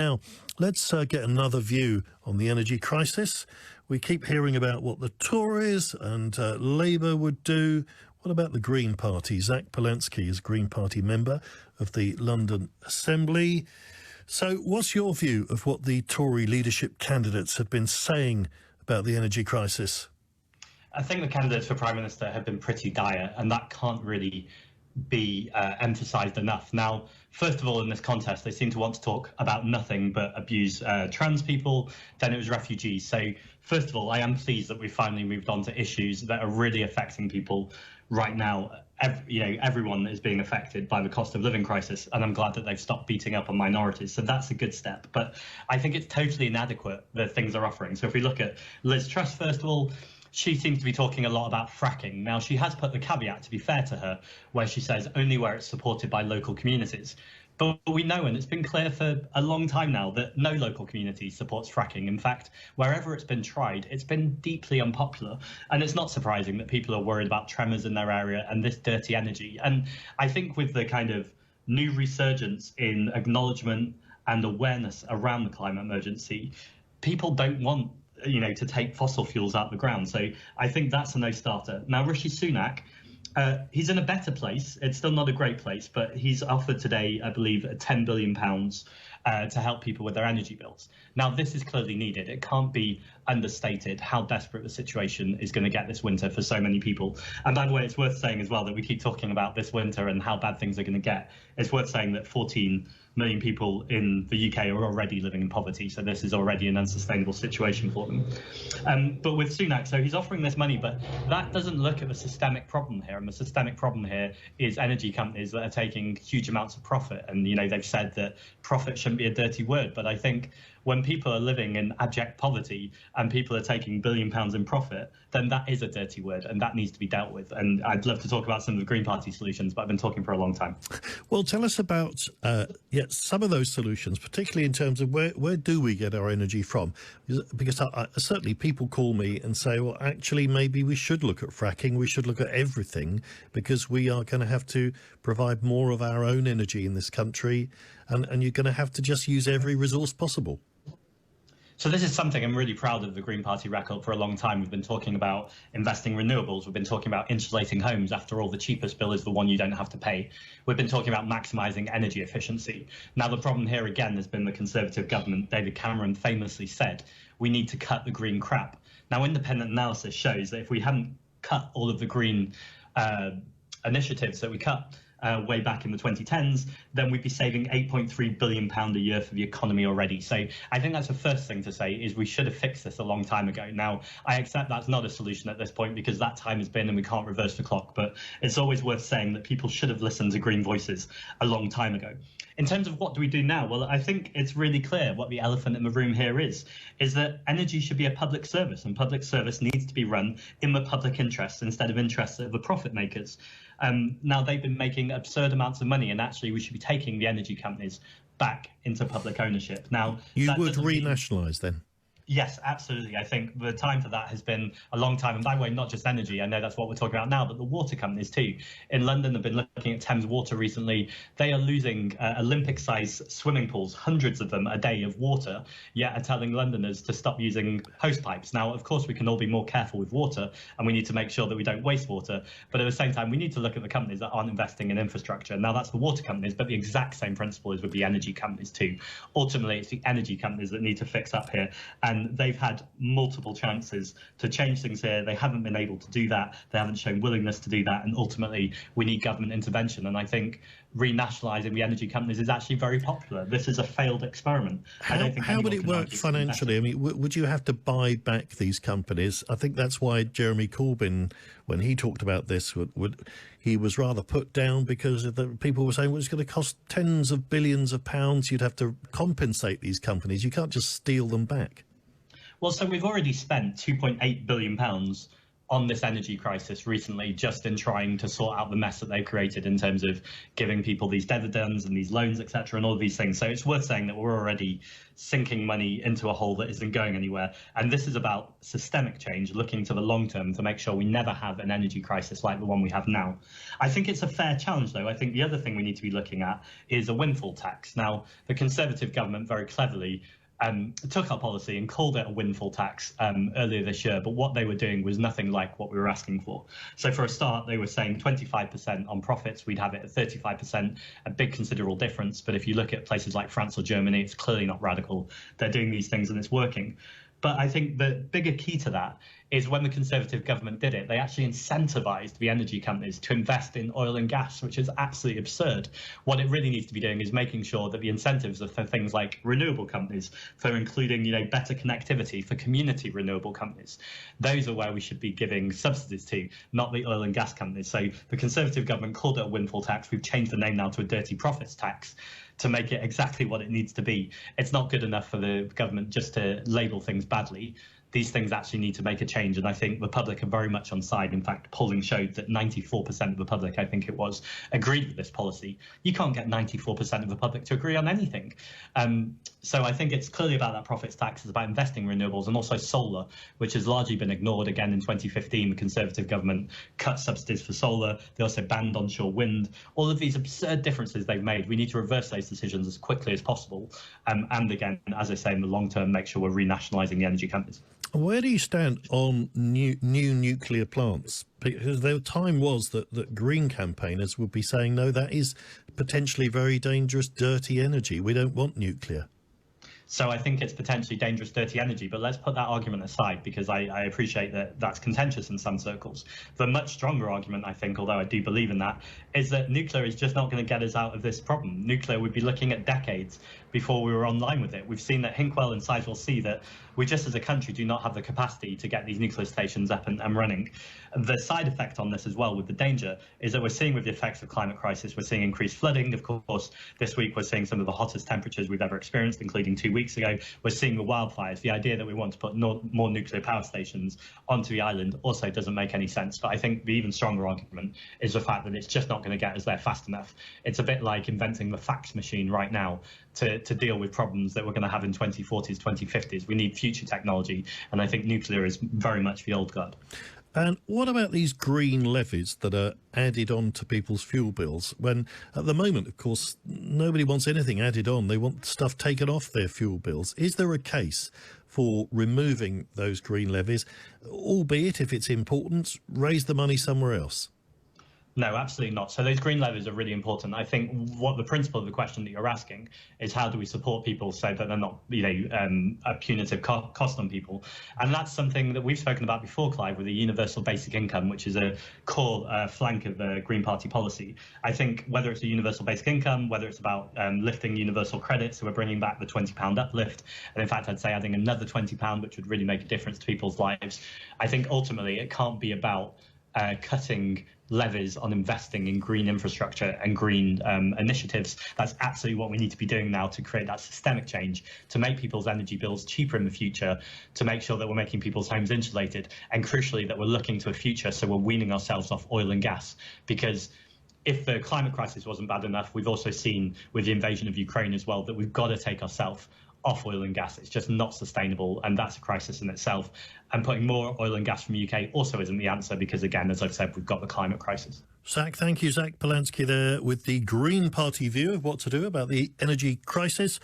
Now, let's get another view on the energy crisis. We keep hearing about what the Tories and Labour would do. What about the Green Party? Zack Polanski is Green Party member of the London Assembly. So what's your view of what the Tory leadership candidates have been saying about the energy crisis? I think the candidates for Prime Minister have been pretty dire, and that can't really be emphasised enough. Now, first of all, in this contest, they seem to want to talk about nothing but abuse trans people. Then it was refugees. So first of all, I am pleased that we finally moved on to issues that are really affecting people right now. Everyone is being affected by the cost of living crisis, and I'm glad that they've stopped beating up on minorities. So that's a good step. But I think it's totally inadequate, the things they're offering. So if we look at Liz Truss, first of all, she seems to be talking a lot about fracking. Now, she has put the caveat, to be fair to her, where she says only where it's supported by local communities. But we know, and it's been clear for a long time now, that no local community supports fracking. In fact, wherever it's been tried, it's been deeply unpopular. And it's not surprising that people are worried about tremors in their area and this dirty energy. And I think with the kind of new resurgence in acknowledgement and awareness around the climate emergency, people don't want to take fossil fuels out of the ground. So I think that's a no-starter. Now, Rishi Sunak, he's in a better place. It's still not a great place, but he's offered today, I believe, £10 billion to help people with their energy bills. Now, this is clearly needed. It can't be understated how desperate the situation is going to get this winter for so many people. And by the way, it's worth saying as well that we keep talking about this winter and how bad things are going to get. It's worth saying that 14 million people in the UK are already living in poverty, so this is already an unsustainable situation for them. But with Sunak, so he's offering this money, but that doesn't look at the systemic problem here, and the systemic problem here is energy companies that are taking huge amounts of profit, and they've said that profit shouldn't be a dirty word, but I think when people are living in abject poverty and people are taking £1 billion in profit, then that is a dirty word and that needs to be dealt with. And I'd love to talk about some of the Green Party solutions, but I've been talking for a long time. Well, tell us about some of those solutions, particularly in terms of where do we get our energy from? Because certainly people call me and say, well, actually, maybe we should look at fracking. We should look at everything because we are going to have to provide more of our own energy in this country. And you're going to have to just use every resource possible. So this is something I'm really proud of the Green Party record. For a long time, we've been talking about investing in renewables. We've been talking about insulating homes. After all, the cheapest bill is the one you don't have to pay. We've been talking about maximising energy efficiency. Now, the problem here, again, has been the Conservative government. David Cameron famously said, we need to cut the green crap. Now, independent analysis shows that if we hadn't cut all of the green initiatives that we cut way back in the 2010s, then we'd be saving £8.3 billion a year for the economy already. So I think that's the first thing to say, is we should have fixed this a long time ago. Now, I accept that's not a solution at this point because that time has been and we can't reverse the clock, but it's always worth saying that people should have listened to green voices a long time ago. In terms of what do we do now? Well, I think it's really clear what the elephant in the room here is that energy should be a public service, and public service needs to be run in the public interest instead of interests of the profit makers. Now, they've been making absurd amounts of money, and actually we should be taking the energy companies back into public ownership. Now, you would renationalise then? Yes, absolutely. I think the time for that has been a long time. And by the way, not just energy, I know that's what we're talking about now, but the water companies too. In London, they've been looking at Thames Water recently. They are losing Olympic-sized swimming pools, hundreds of them a day of water, yet are telling Londoners to stop using hose pipes. Now, of course, we can all be more careful with water and we need to make sure that we don't waste water. But at the same time, we need to look at the companies that aren't investing in infrastructure. Now, that's the water companies, but the exact same principle is with the energy companies too. Ultimately, it's the energy companies that need to fix up here. And they've had multiple chances to change things here. They haven't been able to do that. They haven't shown willingness to do that. And ultimately, we need government intervention. And I think renationalising the energy companies is actually very popular. This is a failed experiment. How would it work financially? I mean, would you have to buy back these companies? I think that's why Jeremy Corbyn, when he talked about this, he was rather put down because people were saying, well, it's going to cost tens of billions of pounds. You'd have to compensate these companies. You can't just steal them back. Well, so we've already spent £2.8 billion on this energy crisis recently, just in trying to sort out the mess that they've created in terms of giving people these dividends and these loans, etc., and all of these things. So it's worth saying that we're already sinking money into a hole that isn't going anywhere. And this is about systemic change, looking to the long term to make sure we never have an energy crisis like the one we have now. I think it's a fair challenge, though. I think the other thing we need to be looking at is a windfall tax. Now, the Conservative government very cleverly took our policy and called it a windfall tax earlier this year, but what they were doing was nothing like what we were asking for. So for a start, they were saying 25% on profits, we'd have it at 35%, a big considerable difference. But if you look at places like France or Germany, it's clearly not radical. They're doing these things and it's working. But I think the bigger key to that is when the Conservative government did it, they actually incentivized the energy companies to invest in oil and gas, which is absolutely absurd. What it really needs to be doing is making sure that the incentives are for things like renewable companies, for including, better connectivity for community renewable companies. Those are where we should be giving subsidies to, not the oil and gas companies. So the Conservative government called it a windfall tax. We've changed the name now to a dirty profits tax to make it exactly what it needs to be. It's not good enough for the government just to label things badly. These things actually need to make a change, and I think the public are very much on side. In fact, polling showed that 94% of the public, I think it was, agreed with this policy. You can't get 94% of the public to agree on anything. So I think it's clearly about that profits tax. It's about investing in renewables and also solar, which has largely been ignored. Again, in 2015, the Conservative government cut subsidies for solar. They also banned onshore wind. All of these absurd differences they've made, we need to reverse those decisions as quickly as possible. And again, as I say, in the long term, make sure we're renationalising the energy companies. Where do you stand on new nuclear plants? Because the time was that Green campaigners would be saying, no, that is potentially very dangerous, dirty energy. We don't want nuclear. So I think it's potentially dangerous, dirty energy, but let's put that argument aside, because I appreciate that that's contentious in some circles. The much stronger argument, I think, although I do believe in that, is that nuclear is just not going to get us out of this problem. Nuclear would be looking at decades before we were online with it. We've seen that Hinkwell and Sizewell C that we just as a country do not have the capacity to get these nuclear stations up and running. The side effect on this as well with the danger is that we're seeing with the effects of climate crisis, we're seeing increased flooding. Of course, this week we're seeing some of the hottest temperatures we've ever experienced, including 2 weeks ago. We're seeing the wildfires. The idea that we want to put more nuclear power stations onto the island also doesn't make any sense. But I think the even stronger argument is the fact that it's just not going to get us there fast enough. It's a bit like inventing the fax machine right now to deal with problems that we're going to have in 2040s, 2050s. We need future technology, and I think nuclear is very much the old guard. And what about these green levies that are added on to people's fuel bills when, at the moment, of course, nobody wants anything added on. They want stuff taken off their fuel bills. Is there a case for removing those green levies, albeit, if it's important, raise the money somewhere else? No, absolutely not. So those green levies are really important. I think what the principle of the question that you're asking is how do we support people so that they're not, a punitive cost on people. And that's something that we've spoken about before, Clive, with the universal basic income, which is a core flank of the Green Party policy. I think whether it's a universal basic income, whether it's about lifting universal credit, so we're bringing back the £20 uplift, and in fact, I'd say adding another £20, which would really make a difference to people's lives. I think ultimately it can't be about cutting levies on investing in green infrastructure and green initiatives. That's absolutely what we need to be doing now to create that systemic change, to make people's energy bills cheaper in the future, to make sure that we're making people's homes insulated, and crucially that we're looking to a future so we're weaning ourselves off oil and gas. Because if the climate crisis wasn't bad enough, we've also seen with the invasion of Ukraine as well that we've got to take ourselves off oil and gas. It's just not sustainable, and that's a crisis in itself. And putting more oil and gas from the UK also isn't the answer because, again, as I've said, we've got the climate crisis. Zack, thank you. Zack Polanski there with the Green Party view of what to do about the energy crisis.